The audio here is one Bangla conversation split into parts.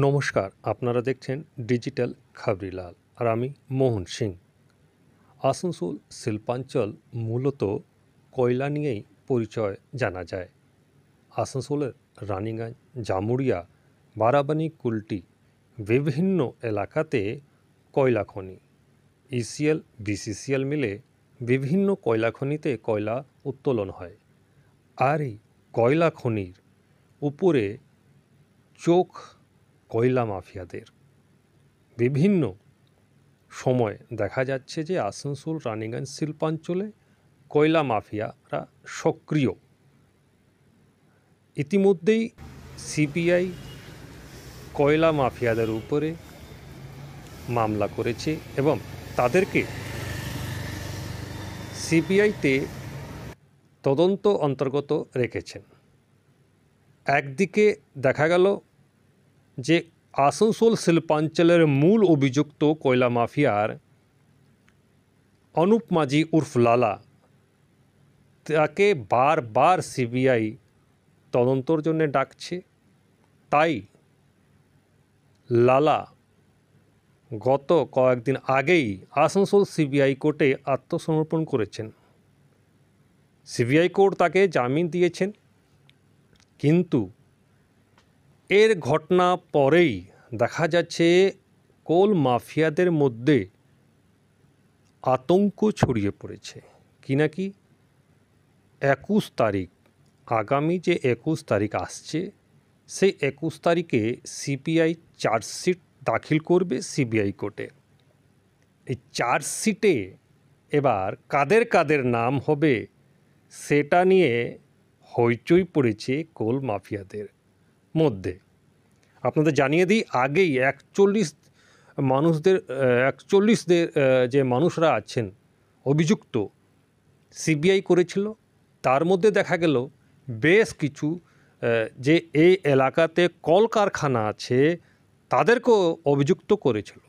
নমস্কার, আপনারা দেখছেন ডিজিটাল খবরিলাল আর আমি মোহন সিং। আসানসোল শিল্পাঞ্চল মূলত কয়লা নিয়েই পরিচয় জানা যায়। আসানসোলের রানীগঞ্জ, জামুরিয়া, বারাবানী, কুলটি বিভিন্ন এলাকাতে কয়লা খনি, ইসিএল, বিসিসিএল মিলে বিভিন্ন কয়লা খনিতে কয়লা উত্তোলন হয়। আর এই কয়লা খনির উপরে চোখ কয়লা মাফিয়াদের। বিভিন্ন সময় দেখা যাচ্ছে যে আসানসোল রানীগঞ্জ শিল্পাঞ্চলে কয়লা মাফিয়ারা সক্রিয়। ইতিমধ্যেই সিবিআই কয়লা মাফিয়াদের উপরে মামলা করেছে এবং তাদেরকে সিবিআইতে তদন্ত অন্তর্গত রেখেছেন। একদিকে দেখা গেল যে আসানসোল শিল্পাঞ্চলের মূল অভিযুক্ত কয়লা মাফিয়ার অনুপ মাঝি উর্ফ লালা, তাকে বারবার সিবিআই তদন্তর জন্য ডাকছে। তাই লালা গত কয়েকদিন আগেই আসানসোল সিবিআই কোর্টে আত্মসমর্পণ করেছেন। সিবিআই কোর্ট তাকে জামিন দিয়েছেন, কিন্তু এর ঘটনা পরেই দেখা যাচ্ছে কোল মাফিয়াদের মধ্যে আতঙ্ক ছড়িয়ে পড়েছে। কি নাকি 21 তারিখ, আগামী যে 21 তারিখ আসছে, সেই 21 তারিখে সিবিআই চার্জশিট দাখিল করবে সিবিআই কোর্টে। এই চার্জশিটে এবার কাদের কাদের নাম হবে সেটা নিয়ে হইচই পড়েছে কোল মাফিয়াদের মধ্যে। আপনাদের জানিয়ে দিই, আগেই 41 যে মানুষরা আছেন অভিযুক্ত সিবিআই করেছিল। তার মধ্যে দেখা গেল বেশ কিছু যে এই এলাকাতে কলকারখানা আছে তাদেরকেও অভিযুক্ত করেছিল।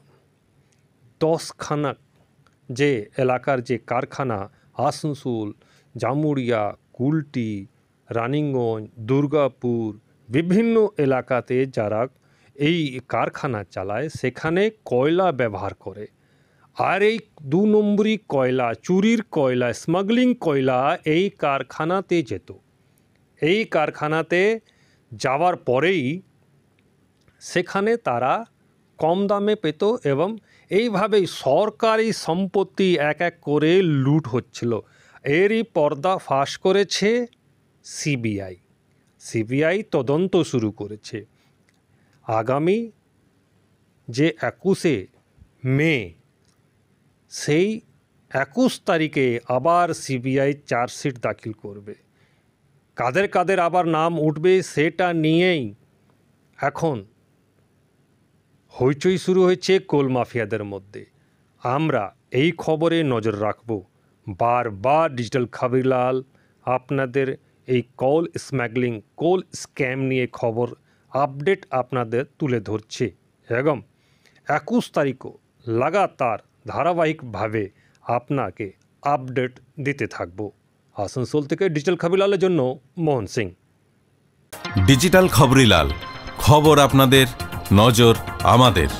10খানা যে এলাকার যে কারখানা আসানসোল, জামুরিয়া, কুলটি, রানীগঞ্জ, দুর্গাপুর বিভিন্ন এলাকাতে যারা এই কারখানা চালায় সেখানে কয়লা ব্যবহার করে। আর এই 2 নম্বরি কয়লা, চুরির কয়লা, স্মাগলিং কয়লা এই কারখানাতে যেত। এই কারখানাতে যাওয়ার পরেই সেখানে তারা কম দামে পেত এবং এইভাবেই সরকারি সম্পত্তি এক এক করে লুট হচ্ছিল। এরই পর্দা ফাঁস করেছে সিবিআই। সিবিআই তদন্ত শুরু করেছে। আগামী যে 21শে মে, সেই 21 তারিখে আবার সিবিআই চার্জশিট দাখিল করবে। কাদের কাদের আবার নাম উঠবে সেটা নিয়েই এখন হইচই শুরু হয়েছে কোল মাফিয়াদের মধ্যে। আমরা এই খবরে নজর রাখব। বারবার ডিজিটাল খবরিলাল আপনাদের এই কল স্মাগলিং, কোল স্ক্যাম নিয়ে খবর আপডেট আপনাদের তুলে ধরছে এবং 21 তারিখও লাগাতার ধারাবাহিকভাবে আপনাকে আপডেট দিতে থাকব। আসানসোল থেকে ডিজিটাল খবরিলালের জন্য মোহন সিং। ডিজিটাল খবরিলাল, খবর আপনাদের, নজর আমাদের।